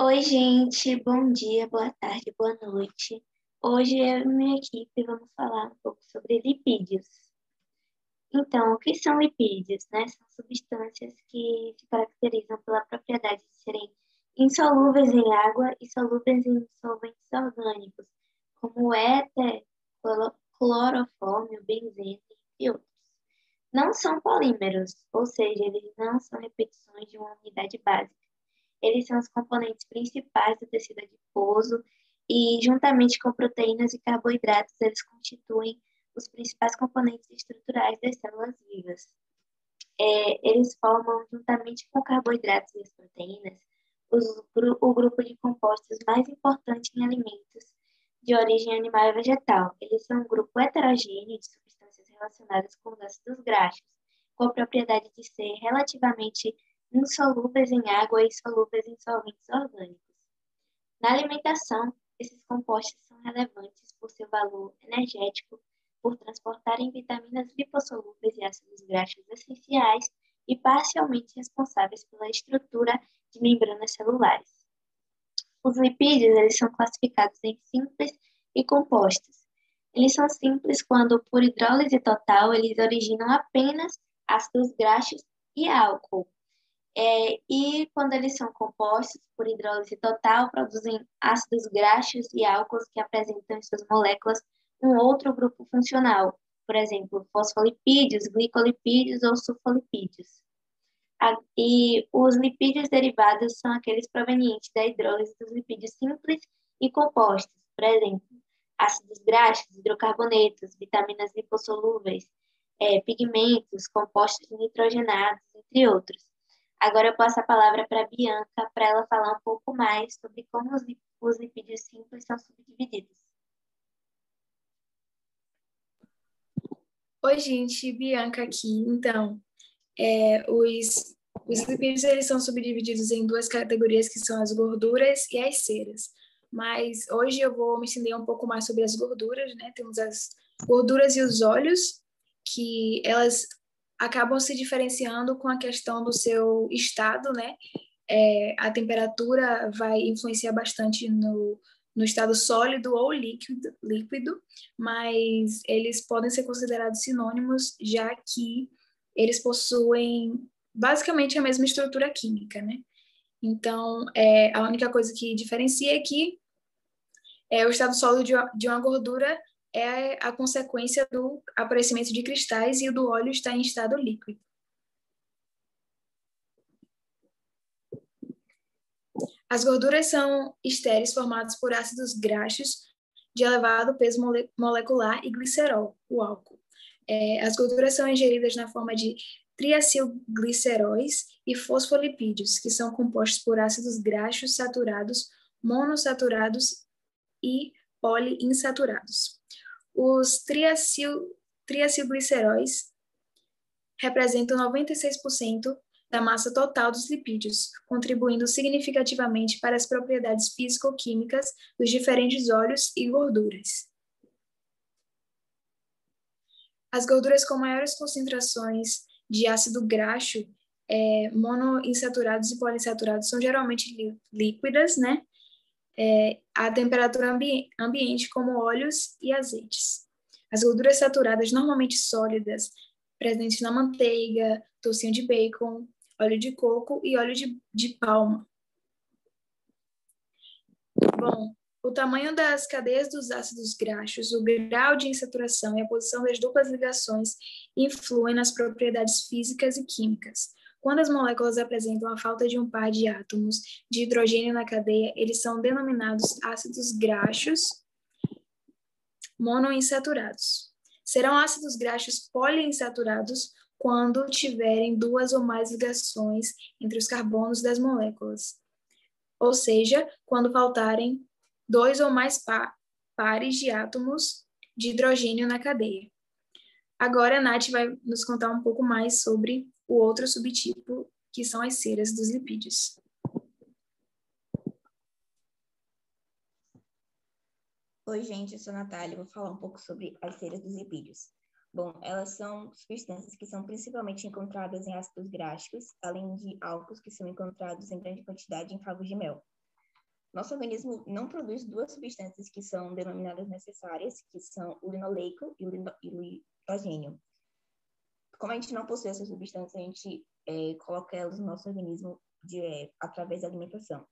Oi, gente, bom dia, boa tarde, boa noite. Hoje eu e minha equipe vamos falar um pouco sobre lipídios. Então, o que são lipídios, né? São substâncias que se caracterizam pela propriedade de serem insolúveis em água e solúveis em solventes orgânicos, como o éter, clorofórmio, benzeno e outros. Não são polímeros, ou seja, eles não são repetições de uma unidade básica. Eles são os componentes principais do tecido adiposo e, juntamente com proteínas e carboidratos, eles constituem os principais componentes estruturais das células vivas. Eles formam, juntamente com carboidratos e as proteínas, o grupo de compostos mais importante em alimentos de origem animal e vegetal. Eles são um grupo heterogêneo de substâncias relacionadas com os ácidos graxos, com a propriedade de ser relativamente insolúveis em água e solúveis em solventes orgânicos. Na alimentação, esses compostos são relevantes por seu valor energético, por transportarem vitaminas lipossolúveis e ácidos graxos essenciais e parcialmente responsáveis pela estrutura de membranas celulares. Os lipídios, eles são classificados em simples e compostos. Eles são simples quando, por hidrólise total, eles originam apenas ácidos graxos e álcool. E quando eles são compostos por hidrólise total, produzem ácidos graxos e álcools que apresentam em suas moléculas um outro grupo funcional, por exemplo, fosfolipídios, glicolipídios ou sulfolipídios. E os lipídios derivados são aqueles provenientes da hidrólise dos lipídios simples e compostos, por exemplo, ácidos graxos, hidrocarbonetos, vitaminas lipossolúveis, pigmentos, compostos nitrogenados, entre outros. Agora eu passo a palavra para a Bianca, para ela falar um pouco mais sobre como os lipídios simples são subdivididos. Oi, gente, Bianca aqui. Então, os lipídios eles são subdivididos em duas categorias, que são as gorduras e as ceras. Mas hoje eu vou me estender um pouco mais sobre as gorduras, né? Temos as gorduras e os óleos, que elas acabam se diferenciando com a questão do seu estado, né? A temperatura vai influenciar bastante no estado sólido ou líquido, mas eles podem ser considerados sinônimos, já que eles possuem basicamente a mesma estrutura química, né? Então, a única coisa que diferencia é que o estado sólido de uma gordura é a consequência do aparecimento de cristais e o do óleo está em estado líquido. As gorduras são estéreis formadas por ácidos graxos de elevado peso molecular e glicerol, o álcool. As gorduras são ingeridas na forma de triacilgliceróis e fosfolipídios, que são compostos por ácidos graxos saturados, monossaturados e poliinsaturados. Os triacilgliceróis representam 96% da massa total dos lipídios, contribuindo significativamente para as propriedades físico-químicas dos diferentes óleos e gorduras. As gorduras com maiores concentrações de ácido graxo, monoinsaturados e poliinsaturados, são geralmente líquidas, né? A temperatura ambiente, como óleos e azeites. As gorduras saturadas, normalmente sólidas, presentes na manteiga, toucinho de bacon, óleo de coco e óleo de palma. Bom, o tamanho das cadeias dos ácidos graxos, o grau de insaturação e a posição das duplas ligações influem nas propriedades físicas e químicas. Quando as moléculas apresentam a falta de um par de átomos de hidrogênio na cadeia, eles são denominados ácidos graxos monoinsaturados. Serão ácidos graxos poliinsaturados quando tiverem duas ou mais ligações entre os carbonos das moléculas, ou seja, quando faltarem dois ou mais pares de átomos de hidrogênio na cadeia. Agora a Nath vai nos contar um pouco mais sobre o outro subtipo, que são as ceras dos lipídios. Oi, gente, eu sou a Natália, vou falar um pouco sobre as ceras dos lipídios. Bom, elas são substâncias que são principalmente encontradas em ácidos graxos, além de álcools que são encontrados em grande quantidade em favos de mel. Nosso organismo não produz duas substâncias que são denominadas necessárias, que são o linoleico e o hidrogênio. Como a gente não possui essas substâncias, a gente coloca elas no nosso organismo através da alimentação.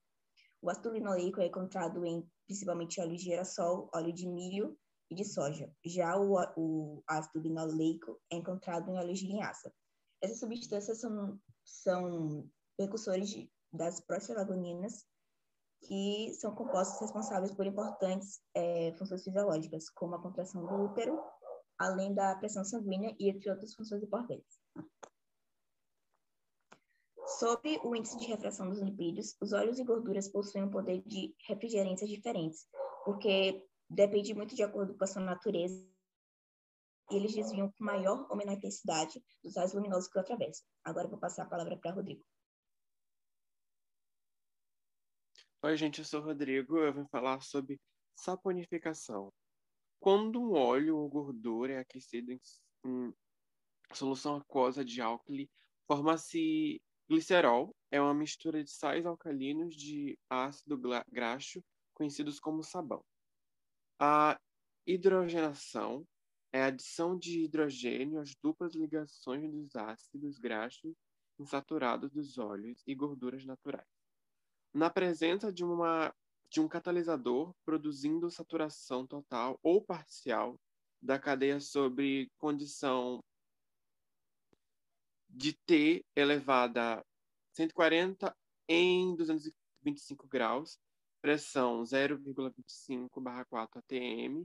O ácido linoleico é encontrado em principalmente óleo de girassol, óleo de milho e de soja. Já o ácido linoleico é encontrado em óleos de linhaça. Essas substâncias são precursores das prostaglandininas, que são compostos responsáveis por importantes funções fisiológicas, como a contração do útero, além da pressão sanguínea e entre outras funções importantes. Sobre o índice de refração dos lipídios, os óleos e gorduras possuem um poder de refrigerência diferentes, porque depende muito de acordo com a sua natureza, e eles desviam com maior ou menor intensidade dos raios luminosos que o atravessam. Agora eu vou passar a palavra para Rodrigo. Oi, gente, eu sou o Rodrigo. Eu vou falar sobre saponificação. Quando um óleo ou gordura é aquecido em solução aquosa de álcool, forma-se glicerol. É uma mistura de sais alcalinos de ácido graxo, conhecidos como sabão. A hidrogenação é a adição de hidrogênio às duplas ligações dos ácidos graxos insaturados dos óleos e gorduras naturais, na presença de um catalisador, produzindo saturação total ou parcial da cadeia sob condição de T elevada a 140 em 225 graus, pressão 0,25/4 atm.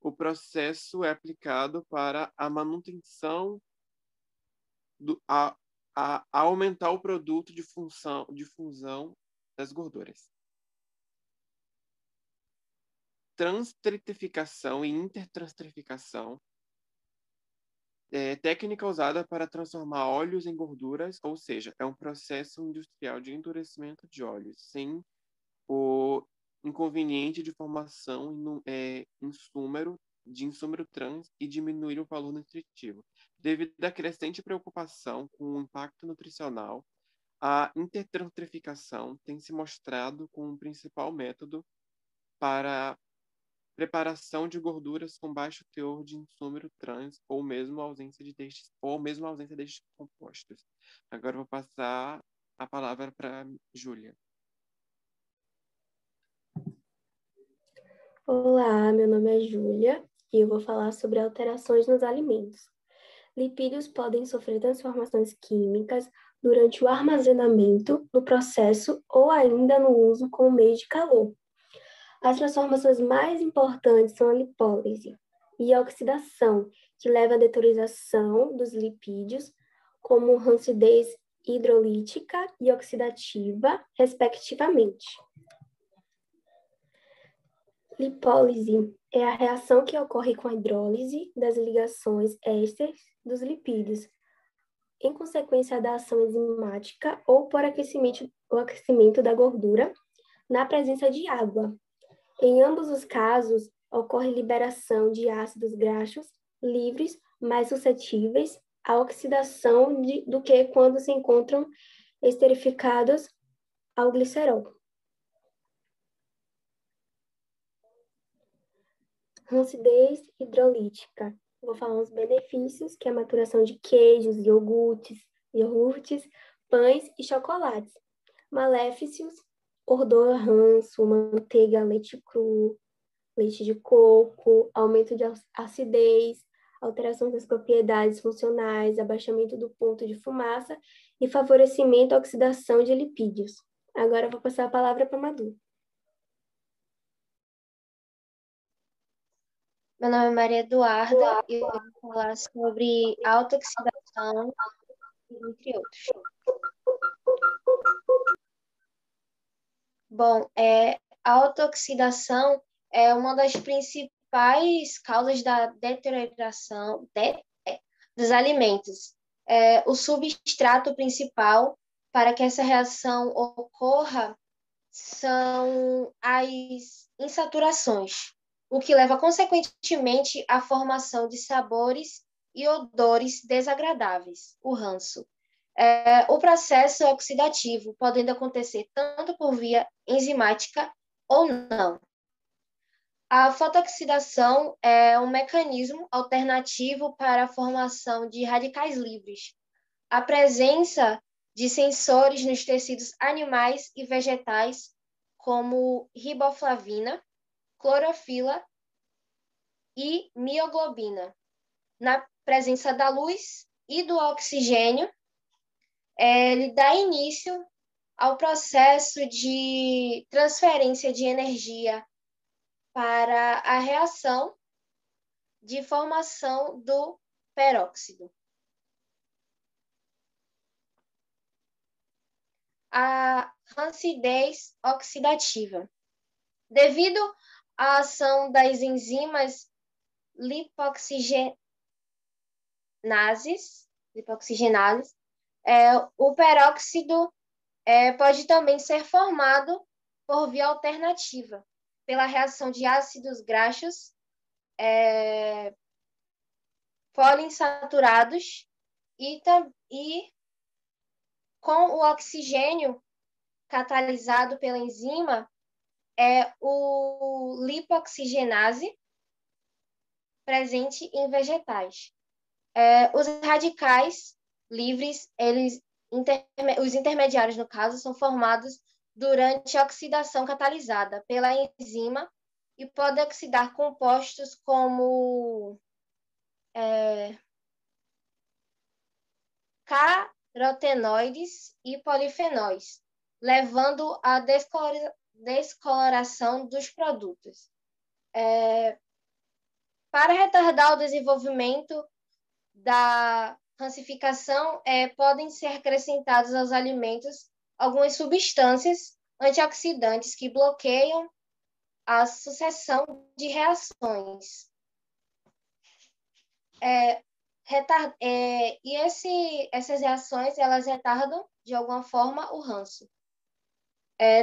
O processo é aplicado para a manutenção a aumentar o produto de fusão das gorduras. Transtratificação e intertranstratificação é técnica usada para transformar óleos em gorduras, ou seja, é um processo industrial de endurecimento de óleos, sem o inconveniente de formação de insúmero trans e diminuir o valor nutritivo. Devido à crescente preocupação com o impacto nutricional, a intertranstratificação tem se mostrado como um principal método para preparação de gorduras com baixo teor de insúmero trans ou mesmo ausência destes compostos. Agora eu vou passar a palavra para Júlia. Olá, meu nome é Júlia e eu vou falar sobre alterações nos alimentos. Lipídios podem sofrer transformações químicas durante o armazenamento, no processo ou ainda no uso como meio de calor. As transformações mais importantes são a lipólise e a oxidação, que leva à deteriorização dos lipídios, como rancidez hidrolítica e oxidativa, respectivamente. Lipólise é a reação que ocorre com a hidrólise das ligações ésteres dos lipídios, em consequência da ação enzimática ou por aquecimento da gordura na presença de água. Em ambos os casos, ocorre liberação de ácidos graxos livres mais suscetíveis à oxidação do que quando se encontram esterificados ao glicerol. Rancidez hidrolítica. Vou falar uns benefícios, que é a maturação de queijos, iogurtes, pães e chocolates. Maléficos, odor, ranço, manteiga, leite cru, leite de coco, aumento de acidez, alteração das propriedades funcionais, abaixamento do ponto de fumaça e favorecimento à oxidação de lipídios. Agora eu vou passar a palavra para a Madu. Meu nome é Maria Eduarda e eu vou falar sobre autooxidação, entre outros. Bom, a autooxidação é uma das principais causas da deterioração dos alimentos. O substrato principal para que essa reação ocorra são as insaturações, o que leva, consequentemente, à formação de sabores e odores desagradáveis, o ranço. O processo oxidativo, podendo acontecer tanto por via enzimática ou não. A fotooxidação é um mecanismo alternativo para a formação de radicais livres. A presença de sensores nos tecidos animais e vegetais, como riboflavina, clorofila e mioglobina. Na presença da luz e do oxigênio, ele dá início ao processo de transferência de energia para a reação de formação do peróxido. A rancidez oxidativa. Devido à ação das enzimas lipoxigenases, o peróxido pode também ser formado por via alternativa, pela reação de ácidos graxos poliinsaturados e com o oxigênio catalisado pela enzima, o lipoxigenase presente em vegetais. Os radicais livres, os intermediários, no caso, são formados durante a oxidação catalisada pela enzima e podem oxidar compostos como carotenoides e polifenóis, levando à descoloração dos produtos. Para retardar o desenvolvimento da rancificação, podem ser acrescentados aos alimentos algumas substâncias antioxidantes que bloqueiam a sucessão de reações. Essas reações, elas retardam, de alguma forma, o ranço.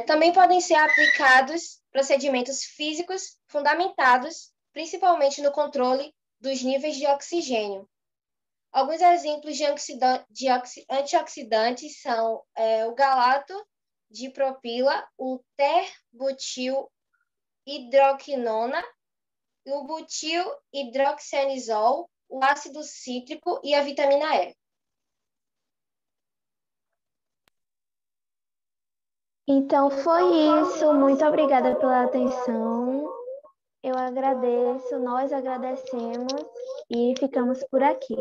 Também podem ser aplicados procedimentos físicos fundamentados, principalmente no controle dos níveis de oxigênio. Alguns exemplos de antioxidantes são o galato de propila, o terbutilhidroquinona, o butilhidroxianisol, o ácido cítrico e a vitamina E. Então foi isso. Muito obrigada pela atenção. Eu agradeço, nós agradecemos e ficamos por aqui.